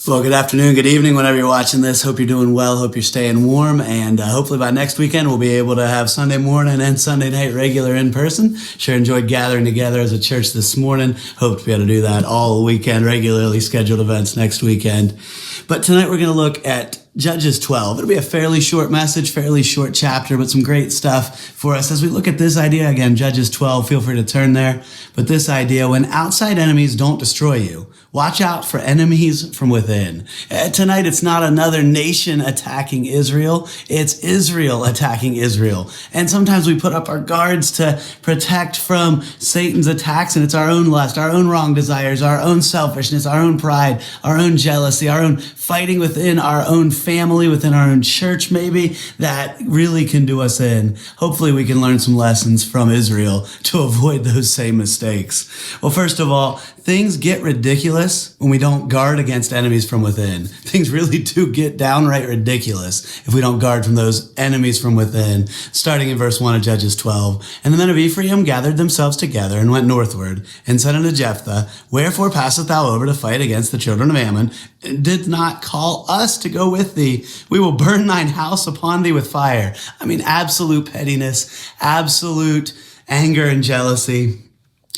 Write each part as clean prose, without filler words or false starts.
Well, good afternoon, good evening, whenever you're watching this. Hope you're doing well. Hope you're staying warm. And hopefully by next weekend, we'll be able to have Sunday morning and Sunday night regular in person. Sure enjoyed gathering together as a church this morning. Hope to be able to do that all weekend, regularly scheduled events next weekend. But tonight we're going to look at Judges 12. It'll be a fairly short message, fairly short chapter, but some great stuff for us as we look at this idea. Again, Judges 12, feel free to turn there. But this idea, when outside enemies don't destroy you, watch out for enemies from within. Tonight, it's not another nation attacking Israel. It's Israel attacking Israel. And sometimes we put up our guards to protect from Satan's attacks, and it's our own lust, our own wrong desires, our own selfishness, our own pride, our own jealousy, our own fighting within our own family, within our own church maybe, that really can do us in. Hopefully we can learn some lessons from Israel to avoid those same mistakes. Well, first of all, things get ridiculous when we don't guard against enemies from within. Things really do get downright ridiculous if we don't guard from those enemies from within. Starting in verse 1 of Judges 12. And the men of Ephraim gathered themselves together and went northward and said unto Jephthah, Wherefore passest thou over to fight against the children of Ammon, and did not call us to go with thee? We will burn thine house upon thee with fire. I mean, absolute pettiness, absolute anger and jealousy.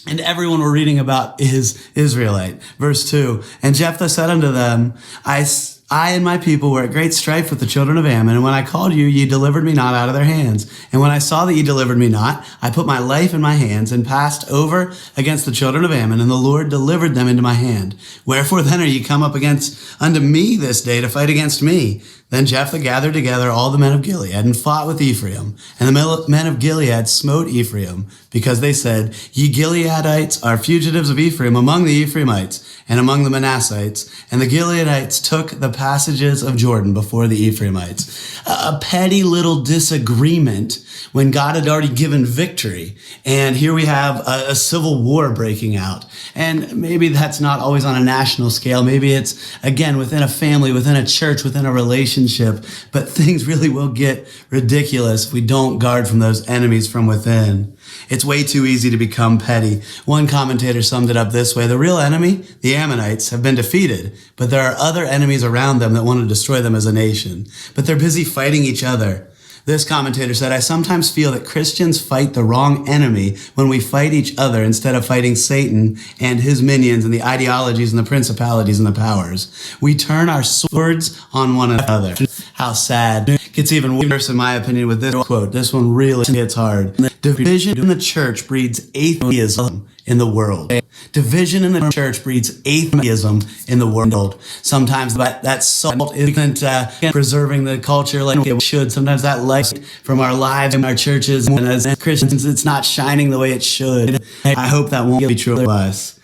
And everyone we're reading about is Israelite. Verse 2, And Jephthah said unto them, I and my people were at great strife with the children of Ammon, and when I called you, ye delivered me not out of their hands. And when I saw that ye delivered me not, I put my life in my hands, and passed over against the children of Ammon, and the Lord delivered them into my hand. Wherefore then are ye come up unto me this day to fight against me? Then Jephthah gathered together all the men of Gilead, and fought with Ephraim. And the men of Gilead smote Ephraim, because they said, Ye Gileadites are fugitives of Ephraim among the Ephraimites, and among the Manassites. And the Gileadites took the passages of Jordan before the Ephraimites. A petty little disagreement when God had already given victory. And here we have a civil war breaking out. And maybe that's not always on a national scale. Maybe it's, again, within a family, within a church, within a relationship. But things really will get ridiculous if we don't guard from those enemies from within. It's way too easy to become petty. One commentator summed it up this way: the real enemy, the Ammonites, have been defeated, but there are other enemies around them that want to destroy them as a nation. But they're busy fighting each other. This commentator said, I sometimes feel that Christians fight the wrong enemy when we fight each other instead of fighting Satan and his minions and the ideologies and the principalities and the powers. We turn our swords on one another. How sad. It gets even worse, in my opinion, with this quote. This one really hits hard. Division in the church breeds atheism in the world. Division in the church breeds atheism in the world. Sometimes that salt isn't preserving the culture like it should. Sometimes that light from our lives and our churches and as Christians, it's not shining the way it should. I hope that won't be true of us.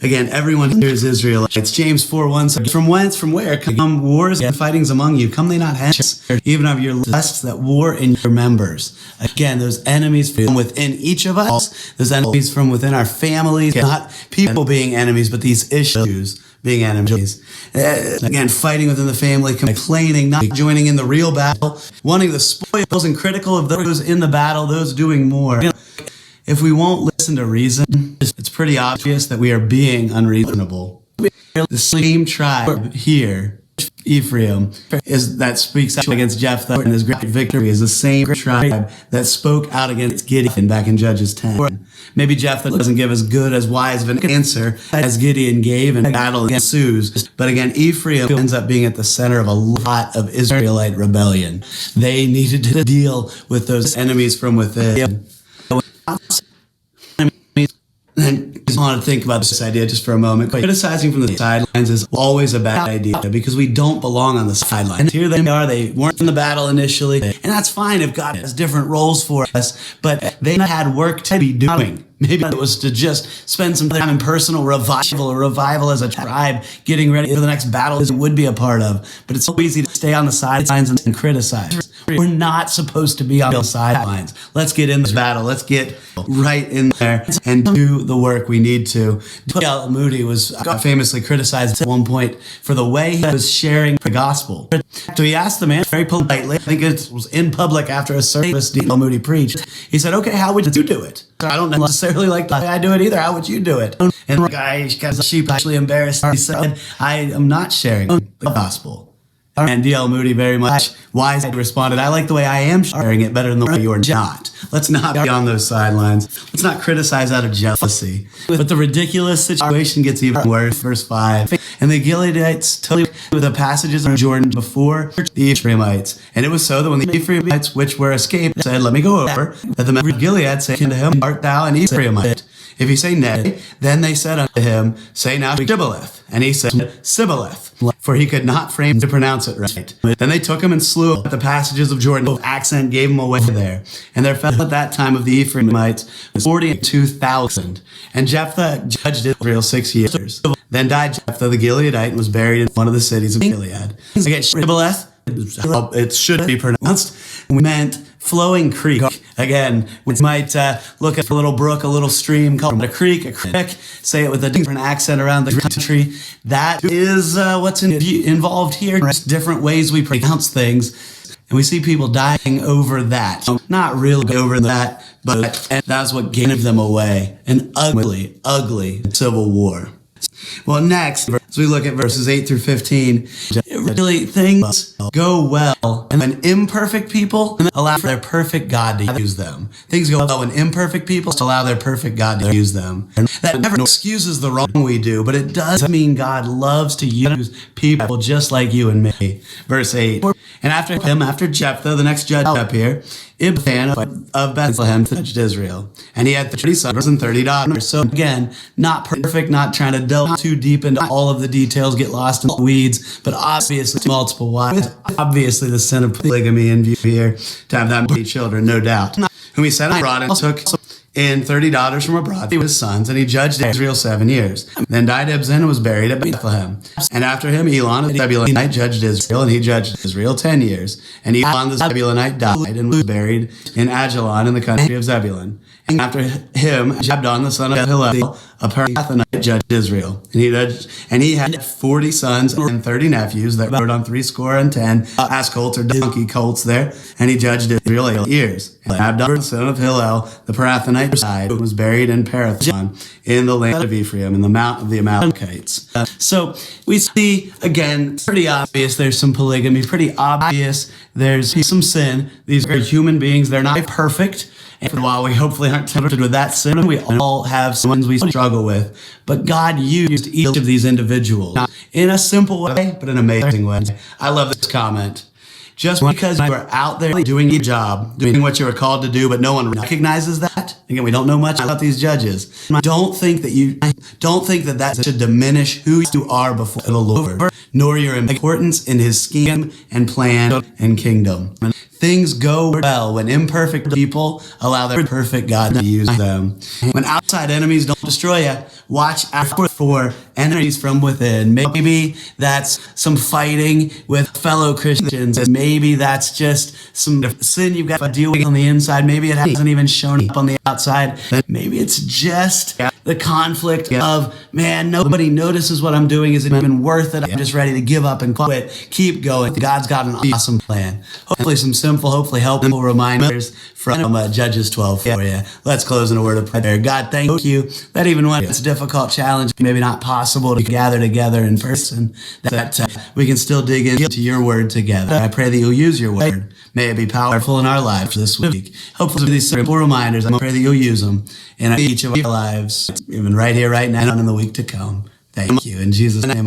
Again, everyone here is Israelites. James 4:1 says, From where come wars and fightings among you? Come they not hence, even of your lusts that war in your members. Again, those enemies from within each of us, those enemies from within our families, not people being enemies, but these issues being enemies. Again, fighting within the family, complaining, not joining in the real battle, wanting the spoils, and critical of those in the battle, those doing more. If we won't listen to reason, it's pretty obvious that we are being unreasonable. The same tribe here, Ephraim, that speaks out against Jephthah and his great victory, is the same tribe that spoke out against Gideon back in Judges 10. Maybe Jephthah doesn't give as good, as wise of an answer as Gideon gave, and battle ensues. But again, Ephraim ends up being at the center of a lot of Israelite rebellion. They needed to deal with those enemies from within. And I just want to think about this idea just for a moment. Criticizing from the sidelines is always a bad idea because we don't belong on the sidelines. And here they are, they weren't in the battle initially, and that's fine if God has different roles for us, but they had work to be doing. Maybe it was to just spend some time in personal revival as a tribe, getting ready for the next battle it would be a part of. But it's so easy to stay on the sidelines and criticize. We're not supposed to be on the sidelines. Let's get in this battle. Let's get right in there and do the work we need to. D.L. Moody was famously criticized at one point for the way he was sharing the gospel. So he asked the man very politely, I think it was in public after a service D.L. Moody preached, he said, okay, how would you do it? I don't necessarily like the way I do it either. How would you do it? And the guy got sheepishly embarrassed. He said, I am not sharing the gospel. And D.L. Moody very much wisely responded, I like the way I am sharing it better than the way you're not. Let's not be on those sidelines. Let's not criticize out of jealousy. But the ridiculous situation gets even worse. Verse 5. And the Gileadites totally with the passages of Jordan before the Ephraimites. And it was so that when the Ephraimites which were escaped said, let me go over, that the men of Gilead said unto him, art thou an Ephraimite? If he say nay, then they said unto him, say now Shibboleth. And he said, Sibboleth, for he could not frame to pronounce it right. Then they took him and slew at the passages of Jordan. The accent gave him away there. And there fell at that time of the Ephraimites 42,000. And Jephthah judged Israel 6 years. Then died Jephthah the Gileadite and was buried in one of the cities of Gilead. Again, Shibboleth, it should be pronounced, meant flowing creek. Again, we might look at a little brook, a little stream, call it a creek, say it with a different accent around the country. That is what's involved here. Just different ways we pronounce things. And we see people dying over that. Not really over that, but that's what gave them away. An ugly, ugly civil war. Well, next, as we look at verses 8 through 15, really things go well and when imperfect people allow their perfect God to use them. Things go well when imperfect people allow their perfect God to use them. And that never excuses the wrong we do, but it does mean God loves to use people just like you and me. Verse 8, and after him, after Jephthah, the next judge up here, Ibzan of Bethlehem judged Israel. And he had 30 sons and 30 daughters. So again, not perfect, not trying to delve too deep into all of the details, get lost in the weeds, but obviously multiple wives. Obviously the sin of polygamy in view here, to have that many children, no doubt. Whom he sent abroad and took in 30 daughters from abroad with his sons, and he judged Israel 7 years. Then died Ibzan and was buried at Bethlehem. And after him, Elon the Zebulunite judged Israel, and he judged Israel 10 years. And Elon the Zebulunite died and was buried in Ajalon in the country of Zebulun. And after him, Jabdon the son of Hillel, a Parathonite, judged Israel. And he had 40 sons and 30 nephews that rode on 70 ass colts or donkey colts there. And he judged Israel 8 years. And Abdon the son of Hillel, the Parathonite, died and was buried in Parathon in the land of Ephraim, in the mount of the Amalekites. So we see, again, pretty obvious there's some polygamy, pretty obvious there's some sin. These are human beings. They're not perfect. And while we hopefully aren't tempted with that sin, we all have some ones we struggle with. But God used each of these individuals in a simple way, but an amazing way. I love this comment. Just because you are out there doing your job, doing what you were called to do, but no one recognizes that. Again, we don't know much about these judges. Don't think that should diminish who you are before the Lord, nor your importance in his scheme and plan and kingdom. Things go well when imperfect people allow their perfect God to use them. When outside enemies don't destroy you, watch out for enemies from within. Maybe that's some fighting with fellow Christians. Maybe that's just some sin you've got to deal with on the inside. Maybe it hasn't even shown up on the outside. Maybe it's just the conflict of, man, nobody notices what I'm doing. Is it even worth it? I'm just ready to give up and quit. Keep going. God's got an awesome plan. Hopefully some simple, hopefully helpful reminders from Judges 12 for you. Let's close in a word of prayer. God, thank you that even when it's a difficult challenge, maybe not possible to gather together in person, that we can still dig into your word together. I pray that you'll use your word. May it be powerful in our lives this week. Hopefully these simple reminders, I pray that you'll use them in each of our lives, even right here, right now, and in the week to come. Thank you. In Jesus' name.